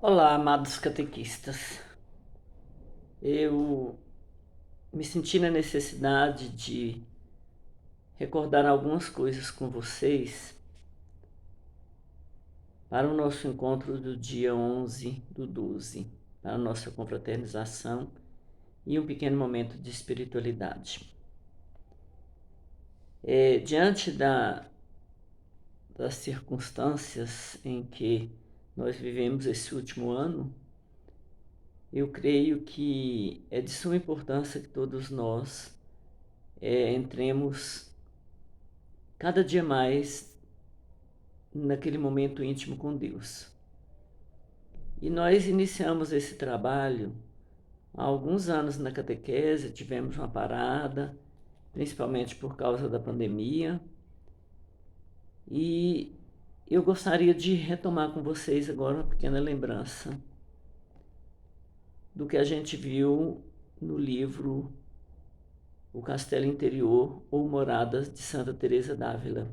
Olá, amados catequistas. Eu me senti na necessidade de recordar algumas coisas com vocês para o nosso encontro do dia 11/12, para a nossa confraternização e um pequeno momento de espiritualidade. Diante das circunstâncias em que nós vivemos esse último ano, eu creio que é de suma importância que todos nós entremos cada dia mais naquele momento íntimo com Deus. E nós iniciamos esse trabalho há alguns anos na catequese, tivemos uma parada, principalmente por causa da pandemia, e eu gostaria de retomar com vocês agora uma pequena lembrança do que a gente viu no livro O Castelo Interior ou Moradas de Santa Teresa d'Ávila.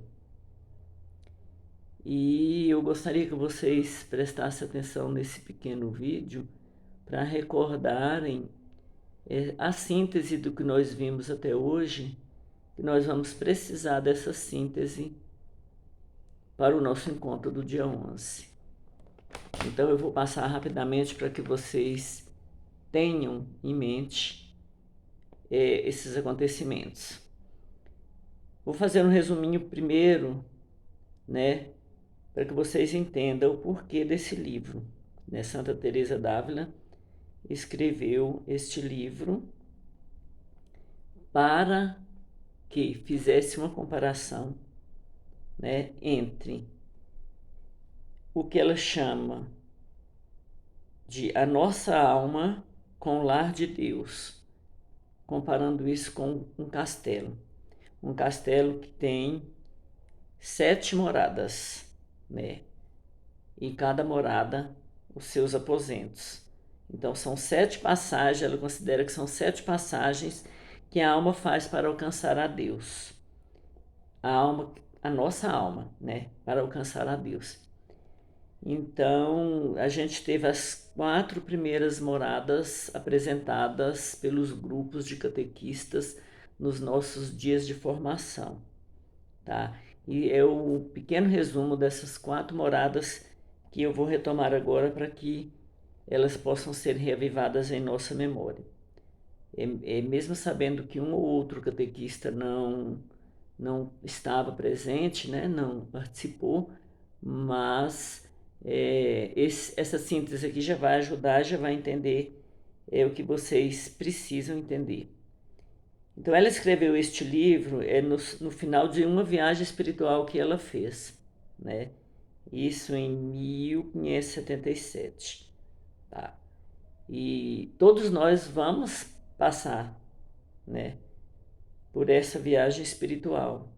E eu gostaria que vocês prestassem atenção nesse pequeno vídeo para recordarem a síntese do que nós vimos até hoje, que nós vamos precisar dessa síntese para o nosso encontro do dia 11. Então eu vou passar rapidamente para que vocês tenham em mente esses acontecimentos. Vou fazer um resuminho primeiro, né, para que vocês entendam o porquê desse livro. Santa Teresa d'Ávila escreveu este livro para que fizesse uma comparação, entre o que ela chama de a nossa alma com o lar de Deus, comparando isso com um castelo que tem 7 moradas, e cada morada os seus aposentos. Então são 7 passagens, ela considera que são 7 passagens que a alma faz para alcançar a Deus. A nossa alma, para alcançar a Deus. Então, a gente teve as 4 primeiras moradas apresentadas pelos grupos de catequistas nos nossos dias de formação, tá? E é o pequeno resumo dessas 4 moradas que eu vou retomar agora para que elas possam ser reavivadas em nossa memória. Mesmo sabendo que um ou outro catequista não estava presente, não participou, mas essa síntese aqui já vai ajudar, já vai entender o que vocês precisam entender. Então ela escreveu este livro no final de uma viagem espiritual que ela fez, isso em 1577, tá? E todos nós vamos passar, por essa viagem espiritual,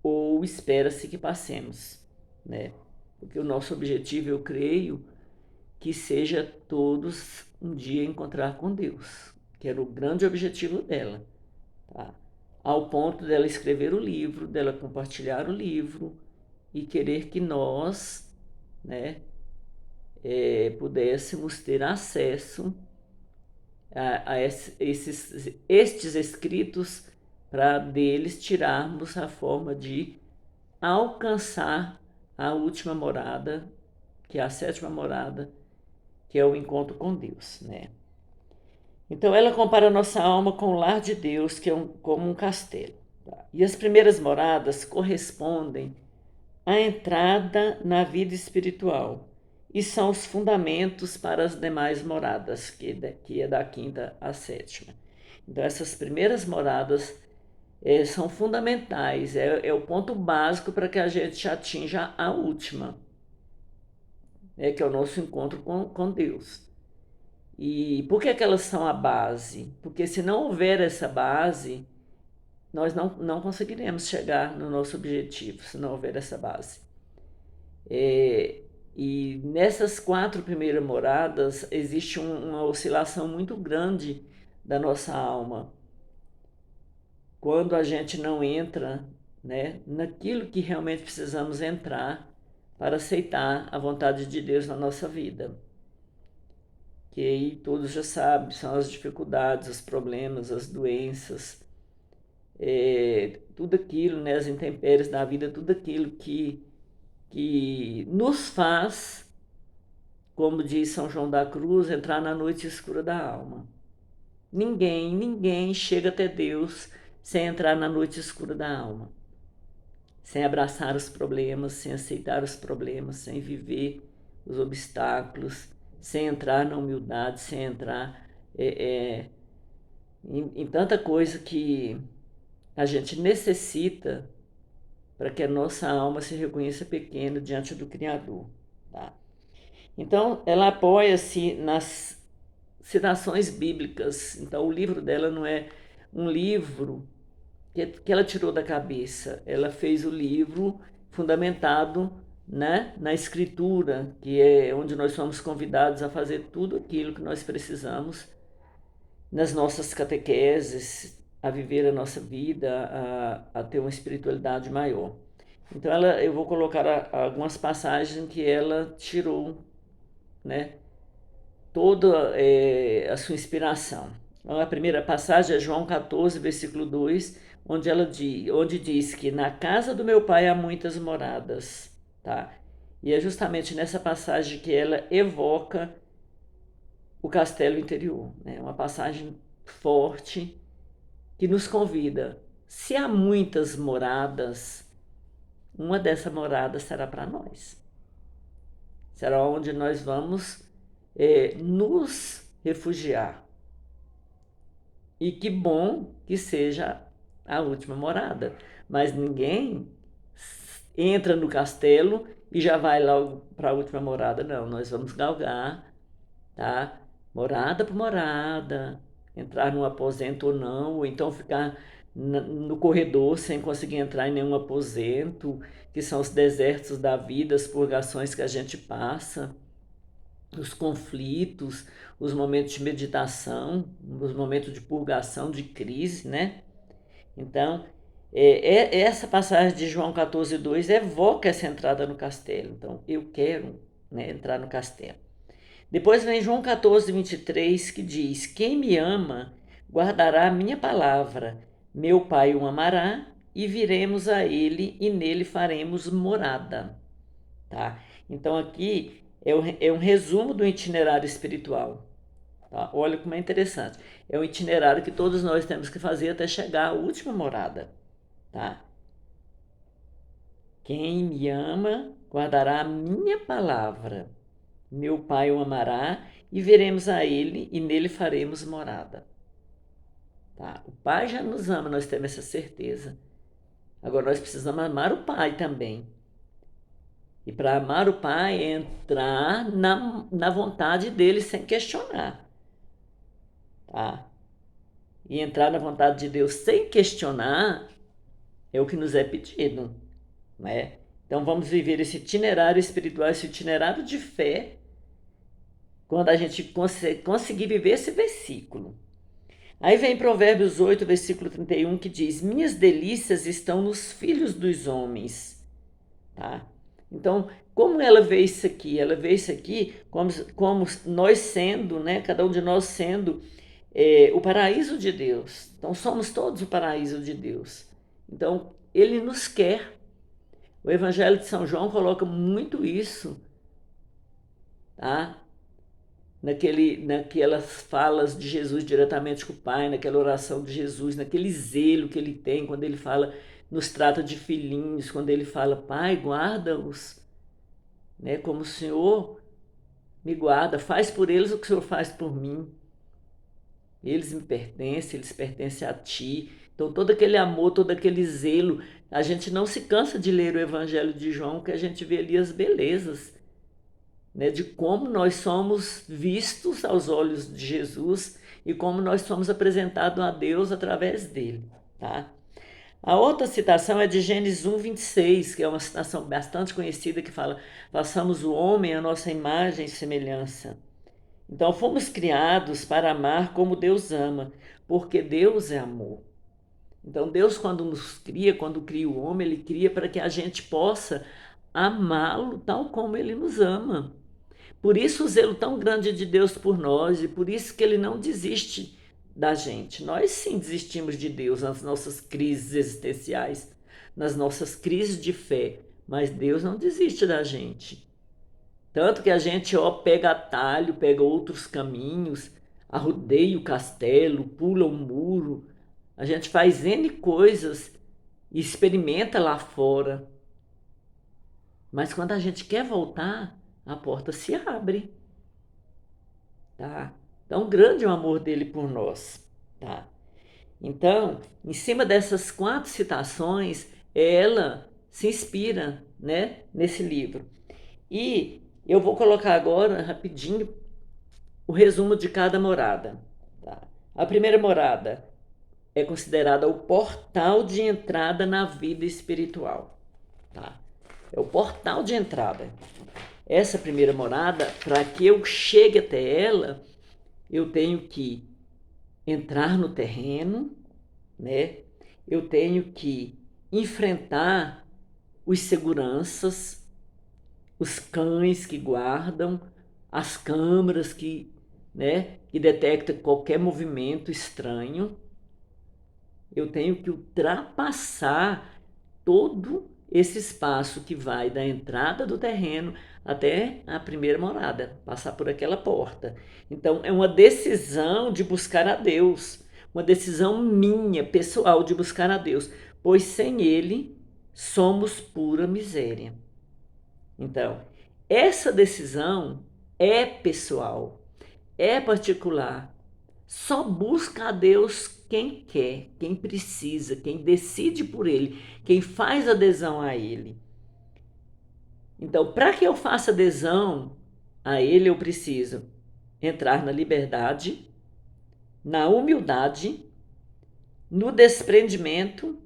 ou espera-se que passemos, porque o nosso objetivo, eu creio, que seja todos um dia encontrar com Deus, que era o grande objetivo dela, tá? Ao ponto dela escrever o livro, dela compartilhar o livro e querer que nós, pudéssemos ter acesso a estes escritos para deles tirarmos a forma de alcançar a última morada, que é a 7ª morada, que é o encontro com Deus, Então ela compara a nossa alma com o lar de Deus, que é como um castelo. Tá? E as primeiras moradas correspondem à entrada na vida espiritual e são os fundamentos para as demais moradas, que é da 5ª à 7ª. Então essas primeiras moradas são fundamentais, é o ponto básico para que a gente atinja a última, que é o nosso encontro com Deus. E por que elas são a base? Porque se não houver essa base, nós não conseguiremos chegar no nosso objetivo, se não houver essa base. E nessas 4 primeiras moradas, existe uma oscilação muito grande da nossa alma. Quando a gente não entra, naquilo que realmente precisamos entrar para aceitar a vontade de Deus na nossa vida. Que aí todos já sabem, são as dificuldades, os problemas, as doenças, tudo aquilo, né, as intempéries da vida, tudo aquilo que nos faz, como diz São João da Cruz, entrar na noite escura da alma. Ninguém chega até Deus sem entrar na noite escura da alma, sem abraçar os problemas, sem aceitar os problemas, sem viver os obstáculos, sem entrar na humildade, sem entrar em tanta coisa que a gente necessita para que a nossa alma se reconheça pequena diante do Criador. Tá? Então, ela apoia-se nas citações bíblicas. Então, o livro dela não é um livro que ela tirou da cabeça. Ela fez o livro fundamentado, né, na Escritura, que é onde nós somos convidados a fazer tudo aquilo que nós precisamos nas nossas catequeses, a viver a nossa vida, a ter uma espiritualidade maior. Então, eu vou colocar algumas passagens em que ela tirou, né, toda a sua inspiração. Então, a primeira passagem é João 14, versículo 2, onde diz que na casa do meu pai há muitas moradas. Tá? E é justamente nessa passagem que ela evoca o castelo interior. Né? Uma passagem forte que nos convida. Se há muitas moradas, uma dessas moradas será para nós. Será onde nós vamos nos refugiar. E que bom que seja a última morada. Mas ninguém entra no castelo e já vai logo para a última morada. Não, nós vamos galgar, tá? Morada por morada, entrar num aposento ou não, ou então ficar no corredor sem conseguir entrar em nenhum aposento, que são os desertos da vida, as purgações que a gente passa, os conflitos, os momentos de meditação, os momentos de purgação, de crise, né? Então, essa passagem de João 14, 2 evoca essa entrada no castelo. Então, eu quero, né, entrar no castelo. Depois vem João 14, 23, que diz: quem me ama guardará a minha palavra, meu Pai o amará, e viremos a ele e nele faremos morada. Tá? Então aqui é um resumo do itinerário espiritual. Tá? Olha como é interessante. É um itinerário que todos nós temos que fazer até chegar à última morada. Tá? Quem me ama guardará a minha palavra. Meu Pai o amará e veremos a ele e nele faremos morada. Tá? O Pai já nos ama, nós temos essa certeza. Agora nós precisamos amar o Pai também. E para amar o Pai é entrar na vontade dele sem questionar. Tá? E entrar na vontade de Deus sem questionar é o que nos é pedido. Né? Então vamos viver esse itinerário espiritual, esse itinerário de fé, quando a gente conseguir viver esse versículo. Aí vem Provérbios 8, versículo 31, que diz: minhas delícias estão nos filhos dos homens. Tá? Então, como ela vê isso aqui? Ela vê isso aqui como nós sendo, né, cada um de nós sendo o paraíso de Deus. Então, somos todos o paraíso de Deus. Então, ele nos quer. O Evangelho de São João coloca muito isso, tá? Naquelas falas de Jesus diretamente com o Pai, naquela oração de Jesus, naquele zelo que ele tem quando ele fala, nos trata de filhinhos, quando ele fala: Pai, guarda-os, né, como o Senhor me guarda, faz por eles o que o Senhor faz por mim. Eles me pertencem, eles pertencem a ti. Então, todo aquele amor, todo aquele zelo, a gente não se cansa de ler o Evangelho de João, que a gente vê ali as belezas, né, de como nós somos vistos aos olhos de Jesus e como nós somos apresentados a Deus através dele. Tá? A outra citação é de Gênesis 1, 26, que é uma citação bastante conhecida, que fala: façamos o homem à nossa imagem e semelhança. Então, fomos criados para amar como Deus ama, porque Deus é amor. Então, Deus, quando nos cria, quando cria o homem, ele cria para que a gente possa amá-lo tal como ele nos ama. Por isso o zelo tão grande de Deus por nós e por isso que ele não desiste da gente. Nós sim desistimos de Deus nas nossas crises existenciais, nas nossas crises de fé, mas Deus não desiste da gente. Tanto que a gente pega atalho, pega outros caminhos, arrodeia o castelo, pula um muro, a gente faz N coisas e experimenta lá fora. Mas quando a gente quer voltar, a porta se abre, tá? Tão grande é o amor dele por nós, tá? Então, em cima dessas 4 citações, ela se inspira, né, nesse livro. E eu vou colocar agora, rapidinho, o resumo de cada morada, tá? A primeira morada é considerada o portal de entrada na vida espiritual, tá? É o portal de entrada. Essa primeira morada, para que eu chegue até ela, eu tenho que entrar no terreno, né? Eu tenho que enfrentar os seguranças, os cães que guardam, as câmeras que detectam qualquer movimento estranho. Eu tenho que ultrapassar todo esse espaço que vai da entrada do terreno até a primeira morada, passar por aquela porta. Então, é uma decisão de buscar a Deus, uma decisão minha, pessoal, de buscar a Deus, pois sem Ele somos pura miséria. Então, essa decisão é pessoal, é particular. Só busca a Deus quem quer, quem precisa, quem decide por Ele, quem faz adesão a Ele. Então, para que eu faça adesão a Ele, eu preciso entrar na liberdade, na humildade, no desprendimento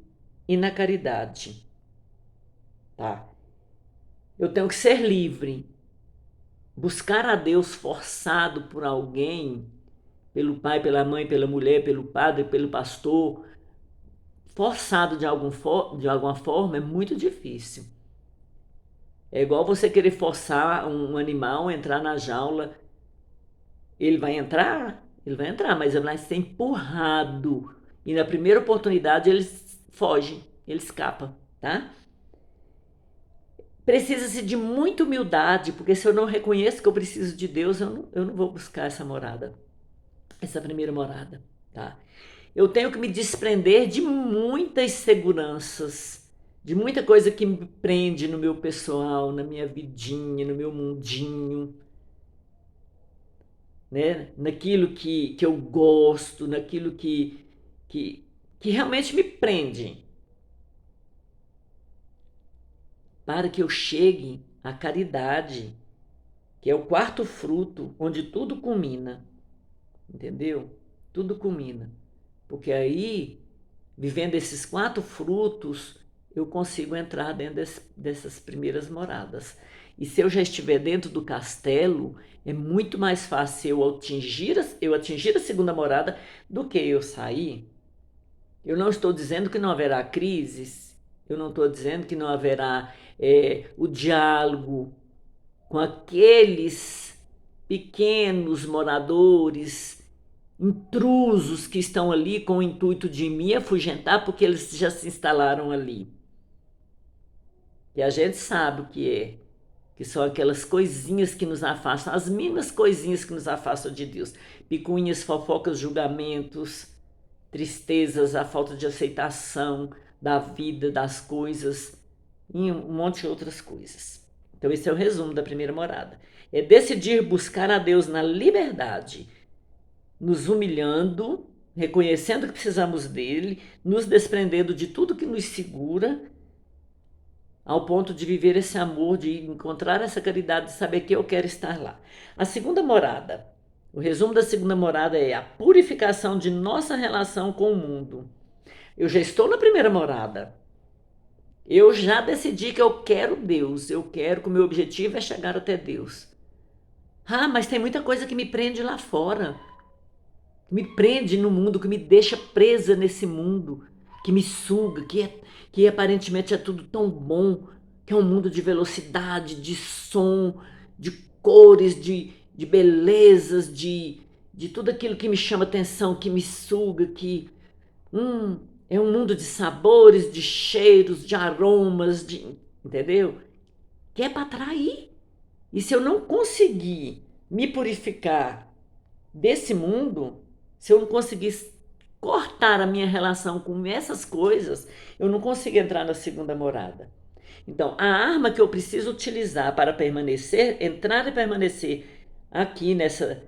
e na caridade. Tá? Eu tenho que ser livre. Buscar a Deus forçado por alguém, pelo pai, pela mãe, pela mulher, pelo padre, pelo pastor, forçado de alguma forma, é muito difícil. É igual você querer forçar um animal a entrar na jaula. Ele vai entrar? Ele vai entrar, mas ele vai ser empurrado. E na primeira oportunidade ele foge, ele escapa, tá? Precisa-se de muita humildade, porque se eu não reconheço que eu preciso de Deus, eu não vou buscar essa morada, essa primeira morada, tá? Eu tenho que me desprender de muitas seguranças, de muita coisa que me prende no meu pessoal, na minha vidinha, no meu mundinho, né? Naquilo que eu gosto, naquilo que, que realmente me prende, para que eu chegue à caridade, que é o quarto fruto, onde tudo culmina, entendeu? Tudo culmina. Porque aí, vivendo esses 4 frutos, eu consigo entrar dentro dessas primeiras moradas. E se eu já estiver dentro do castelo, é muito mais fácil eu atingir a segunda morada do que eu sair. Eu não estou dizendo que não haverá crises, eu não estou dizendo que não haverá o diálogo com aqueles pequenos moradores, intrusos que estão ali com o intuito de me afugentar porque eles já se instalaram ali. E a gente sabe o que são aquelas coisinhas que nos afastam, as mínimas coisinhas que nos afastam de Deus. Picuinhas, fofocas, julgamentos, tristezas, a falta de aceitação da vida, das coisas e um monte de outras coisas. Então esse é o resumo da primeira morada. É decidir buscar a Deus na liberdade, nos humilhando, reconhecendo que precisamos dele, nos desprendendo de tudo que nos segura, ao ponto de viver esse amor, de encontrar essa caridade, de saber que eu quero estar lá. A segunda morada, o resumo da segunda morada é a purificação de nossa relação com o mundo. Eu já estou na primeira morada. Eu já decidi que eu quero Deus, eu quero que o meu objetivo é chegar até Deus. Ah, mas tem muita coisa que me prende lá fora, que me prende no mundo, que me deixa presa nesse mundo, que me suga, que aparentemente é tudo tão bom, que é um mundo de velocidade, de som, de cores, de belezas, de tudo aquilo que me chama atenção, que me suga, que é um mundo de sabores, de cheiros, de aromas, entendeu? Que é para atrair. E se eu não conseguir me purificar desse mundo, se eu não conseguir cortar a minha relação com essas coisas, eu não consigo entrar na segunda morada. Então, a arma que eu preciso utilizar para permanecer, entrar e permanecer aqui nessa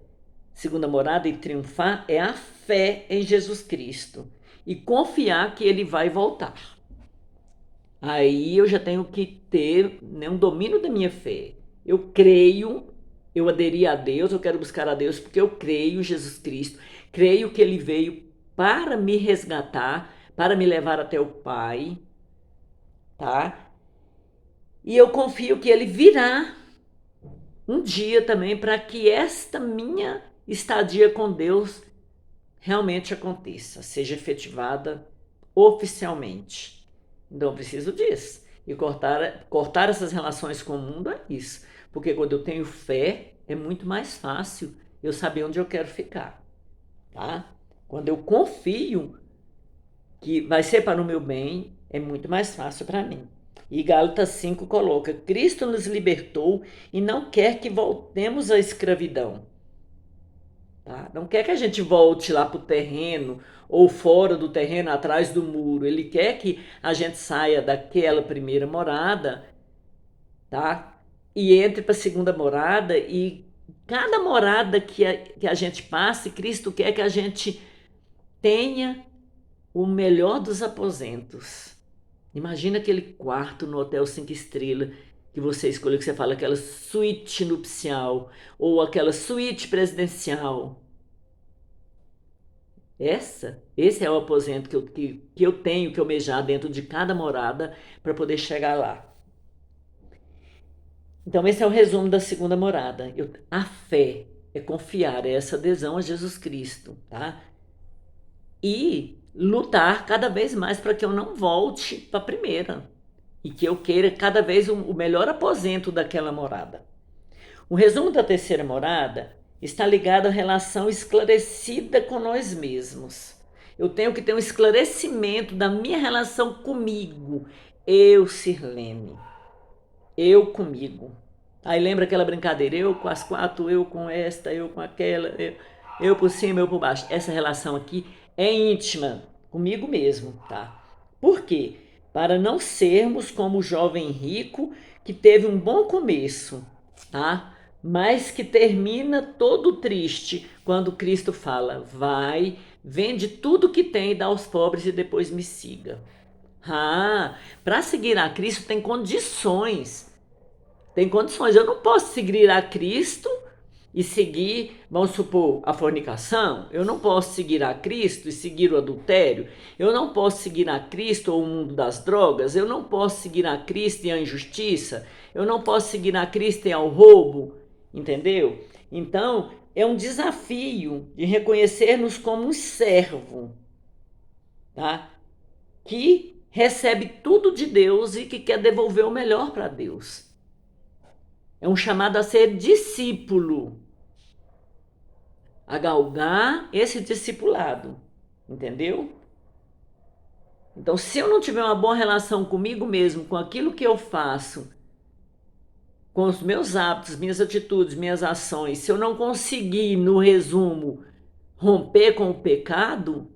segunda morada e triunfar, é a fé em Jesus Cristo e confiar que ele vai voltar. Aí eu já tenho que ter, né, um domínio da minha fé. Eu creio, eu aderi a Deus, eu quero buscar a Deus porque eu creio em Jesus Cristo, creio que ele veio para me resgatar, para me levar até o Pai, tá? E eu confio que ele virá um dia também para que esta minha estadia com Deus realmente aconteça, seja efetivada oficialmente. Então eu preciso disso. E cortar essas relações com o mundo é isso. Porque quando eu tenho fé, é muito mais fácil eu saber onde eu quero ficar. Tá? Quando eu confio que vai ser para o meu bem, é muito mais fácil para mim. E Gálatas 5 coloca: Cristo nos libertou e não quer que voltemos à escravidão. Tá? Não quer que a gente volte lá para o terreno ou fora do terreno, atrás do muro. Ele quer que a gente saia daquela primeira morada, tá? E entre para a segunda morada. E cada morada que a gente passe, Cristo quer que a gente tenha o melhor dos aposentos. Imagina aquele quarto no Hotel 5 Estrelas que você escolheu, que você fala aquela suíte nupcial ou aquela suíte presidencial. Esse é o aposento que eu tenho que almejar dentro de cada morada para poder chegar lá. Então, esse é o resumo da segunda morada. A fé é confiar, é essa adesão a Jesus Cristo, tá? E lutar cada vez mais para que eu não volte para a primeira e que eu queira cada vez o melhor aposento daquela morada. O resumo da terceira morada está ligado à relação esclarecida com nós mesmos. Eu tenho que ter um esclarecimento da minha relação comigo. Eu, Sirlene. Eu comigo. Aí lembra aquela brincadeira? Eu com as quatro, eu com esta, eu com aquela, eu por cima, eu por baixo. Essa relação aqui é íntima, comigo mesmo, tá? Por quê? Para não sermos como o jovem rico que teve um bom começo, tá? Mas que termina todo triste quando Cristo fala: vai, vende tudo que tem e dá aos pobres e depois me siga. Para seguir a Cristo tem condições. Tem condições. Eu não posso seguir a Cristo e seguir, vamos supor, a fornicação. Eu não posso seguir a Cristo e seguir o adultério. Eu não posso seguir a Cristo ou o mundo das drogas. Eu não posso seguir a Cristo e a injustiça. Eu não posso seguir a Cristo e ao roubo. Entendeu? Então, é um desafio de reconhecer-nos como um servo, tá? Que recebe tudo de Deus e que quer devolver o melhor para Deus. É um chamado a ser discípulo, a galgar esse discipulado, entendeu? Então, se eu não tiver uma boa relação comigo mesmo, com aquilo que eu faço, com os meus hábitos, minhas atitudes, minhas ações, se eu não conseguir, no resumo, romper com o pecado,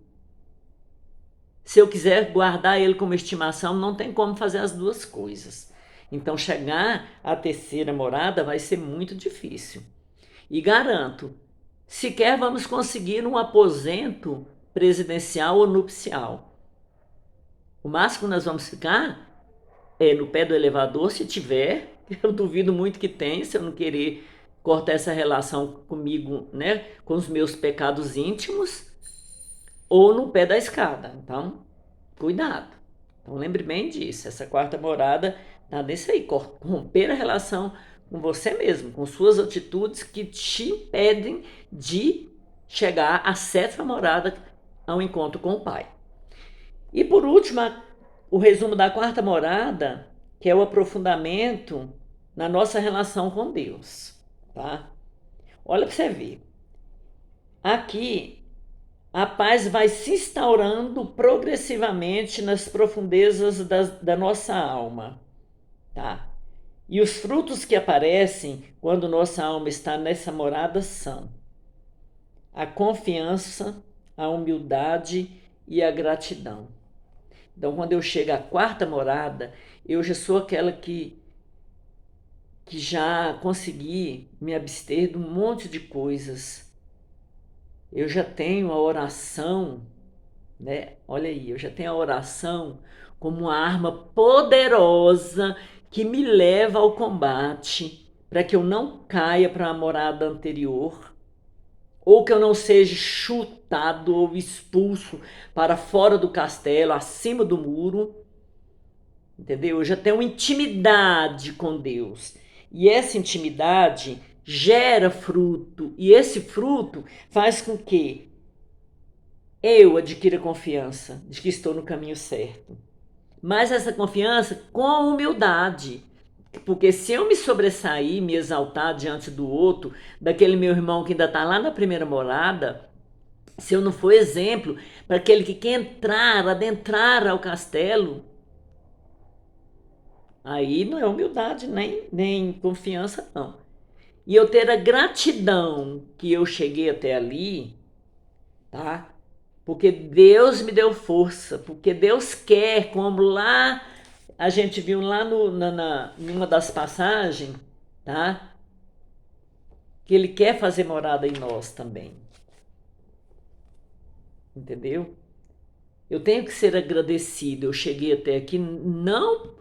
se eu quiser guardar ele como estimação, não tem como fazer as duas coisas. Então, chegar à terceira morada vai ser muito difícil. E garanto, sequer vamos conseguir um aposento presidencial ou nupcial. O máximo que nós vamos ficar é no pé do elevador, se tiver. Eu duvido muito que tenha, se eu não querer cortar essa relação comigo, né, com os meus pecados íntimos, ou no pé da escada. Então, cuidado. Então, lembre bem disso. Essa quarta morada está nisso aí, romper a relação com você mesmo, com suas atitudes que te impedem de chegar à sétima morada, ao encontro com o Pai. E por último, o resumo da quarta morada, que é o aprofundamento na nossa relação com Deus, tá? Olha para você ver. Aqui, a paz vai se instaurando progressivamente nas profundezas da nossa alma, tá? E os frutos que aparecem quando nossa alma está nessa morada são a confiança, a humildade e a gratidão. Então, quando eu chego à quarta morada, eu já sou aquela que já consegui me abster de um monte de coisas. Eu já tenho a oração, né? Olha aí, eu já tenho a oração como uma arma poderosa que me leva ao combate para que eu não caia para a morada anterior ou que eu não seja chutado ou expulso para fora do castelo, acima do muro, entendeu? Eu já tenho uma intimidade com Deus. E essa intimidade gera fruto, e esse fruto faz com que eu adquira confiança de que estou no caminho certo. Mas essa confiança com humildade. Porque se eu me sobressair, me exaltar diante do outro, daquele meu irmão que ainda está lá na primeira morada, se eu não for exemplo para aquele que quer entrar, adentrar ao castelo, aí não é humildade nem confiança, não. E eu ter a gratidão que eu cheguei até ali, tá? Porque Deus me deu força, porque Deus quer, como lá a gente viu lá numa das passagens, tá? Que Ele quer fazer morada em nós também. Entendeu? Eu tenho que ser agradecido. Eu cheguei até aqui não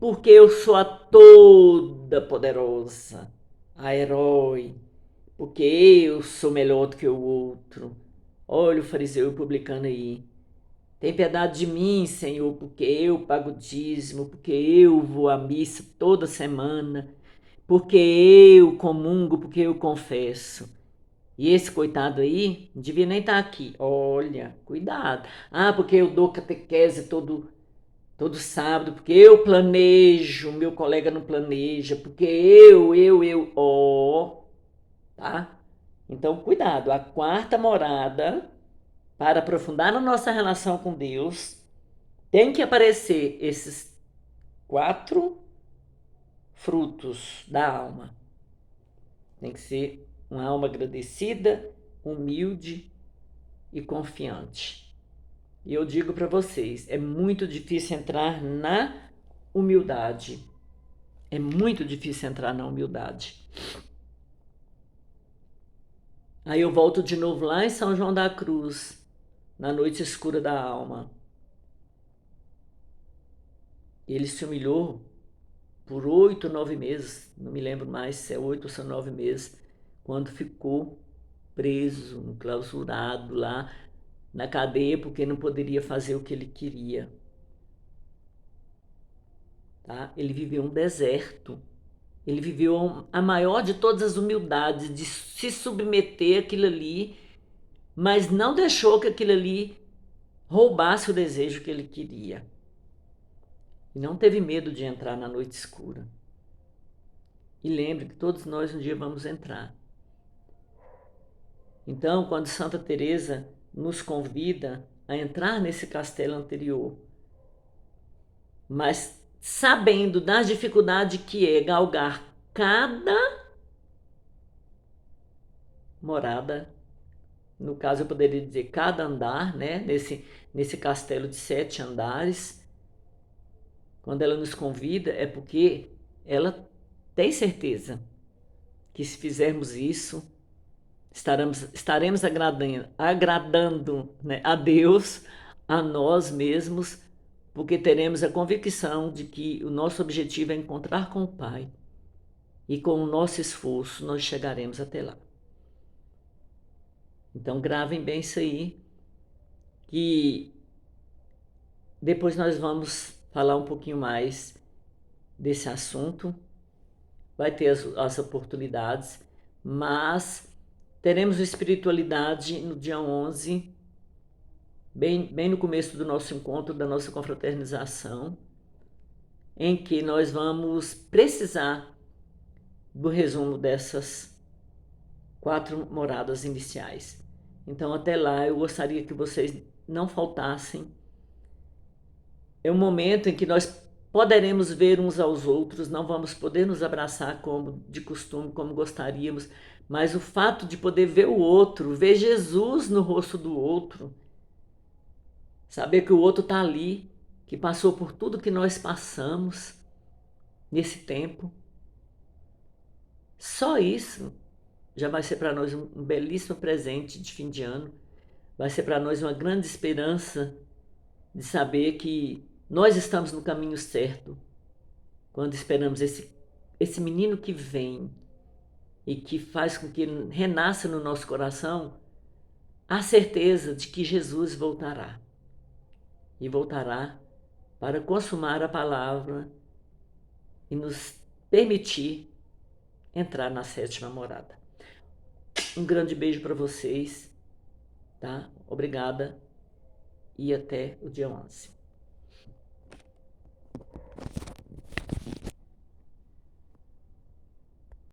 porque eu sou a toda poderosa, a herói, porque eu sou melhor do que o outro. Olha o fariseu e o publicano aí. Tem piedade de mim, Senhor, porque eu pago dízimo, porque eu vou à missa toda semana, porque eu comungo, porque eu confesso. E esse coitado aí não devia nem estar aqui. Olha, cuidado. Ah, porque eu dou catequese todo sábado, porque eu planejo, meu colega não planeja, porque ó, tá? Então, cuidado. A quarta morada, para aprofundar na nossa relação com Deus, tem que aparecer esses 4 frutos da alma. Tem que ser uma alma agradecida, humilde e confiante. E eu digo para vocês, é muito difícil entrar na humildade. É muito difícil entrar na humildade. Aí eu volto de novo lá em São João da Cruz, na noite escura da alma. Ele se humilhou por 8 ou 9 meses, não me lembro mais se é 8 ou se é 9 meses, quando ficou preso, clausurado lá na cadeia, porque não poderia fazer o que ele queria. Tá? Ele viveu um deserto. Ele viveu a maior de todas as humildades, de se submeter àquilo ali, mas não deixou que aquilo ali roubasse o desejo que ele queria. E não teve medo de entrar na noite escura. E lembre que todos nós um dia vamos entrar. Então, quando Santa Teresa nos convida a entrar nesse castelo anterior, mas sabendo da dificuldade que é galgar cada morada, no caso eu poderia dizer cada andar, né? Nesse castelo de 7 andares, quando ela nos convida é porque ela tem certeza que se fizermos isso, estaremos agradando, né, a Deus, a nós mesmos, porque teremos a convicção de que o nosso objetivo é encontrar com o Pai e com o nosso esforço nós chegaremos até lá. Então gravem bem isso aí, que depois nós vamos falar um pouquinho mais desse assunto, vai ter as oportunidades, mas teremos espiritualidade no dia 11, bem no começo do nosso encontro, da nossa confraternização. em que nós vamos precisar do resumo dessas 4 moradas iniciais. Então, até lá, eu gostaria que vocês não faltassem. É um momento em que nós poderemos ver uns aos outros, não vamos poder nos abraçar como de costume, como gostaríamos, mas o fato de poder ver o outro, ver Jesus no rosto do outro, saber que o outro está ali, que passou por tudo que nós passamos nesse tempo, só isso já vai ser para nós um belíssimo presente de fim de ano, vai ser para nós uma grande esperança de saber que nós estamos no caminho certo, quando esperamos esse menino que vem e que faz com que renasça no nosso coração a certeza de que Jesus voltará. E voltará para consumar a palavra e nos permitir entrar na 7ª morada. Um grande beijo para vocês, tá? Obrigada e até o dia 11.